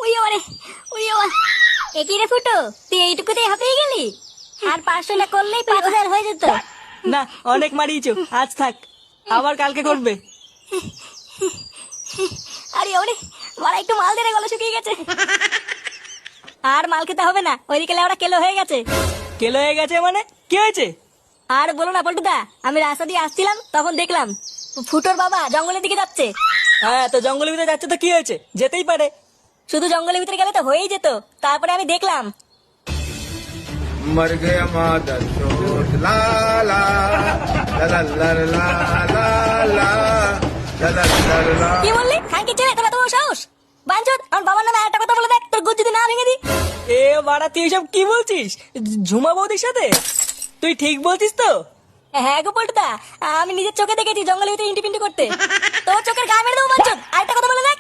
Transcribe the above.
উড়িয়ে মারে, উড়িয়ে মার। একই রে ফুটো, তুই এইটুকুতেই হাঁপিয়ে গেলি? আর 500 না করলেই 5000 হয়ে যেত। না, অনেক মারিয়েছো, আজ থাক, আবার কালকে করবে। আরে ওরে মারা, একটু মাল দে রে, গলা শুকিয়ে গেছে। আর মাল খেতে হবে না, ওইদিকে লেওড়া কেলো হয়ে গেছে। কেলো হয়ে গেছে মানে? কি হয়েছে? আর বলো না পল্টুদা, আমি রাস্তা দিয়ে আসছিলাম, তখন দেখলাম ফুটোর বাবা জঙ্গলের দিকে যাচ্ছে। হ্যাঁ, তো জঙ্গলের ভিতরে যাচ্ছে তো কি হয়েছে, যেতেই পারে। শুধু জঙ্গলের ভিতরে গেলে তো হয়েই যেত, তারপরে আমি দেখলাম। मर गया मादर चोट ला ला ला ला ला ला ला ला ला ला ला। কি বললি? খানকি ছেলে, তোরা তোমার সাহস? বাঞ্চত, আমার বাবার নামে একটা কথা বলে দেখ, তোর গুজ যদি না ভেঙে দি। এ বাড়া, তুই এসব কি বলছিস? ঝুমা বৌদির সাথে? তুই ঠিক বলছিস তো? হ্যাঁ গো পল্টুদা, আমি নিজের চোখে দেখেছি জঙ্গলের ভিতরে ইন্টিপিন্টি করতে। তোর চোখের গা মেরে দেবো বাঞ্চত, আরেকটা কথা বলে দেখ।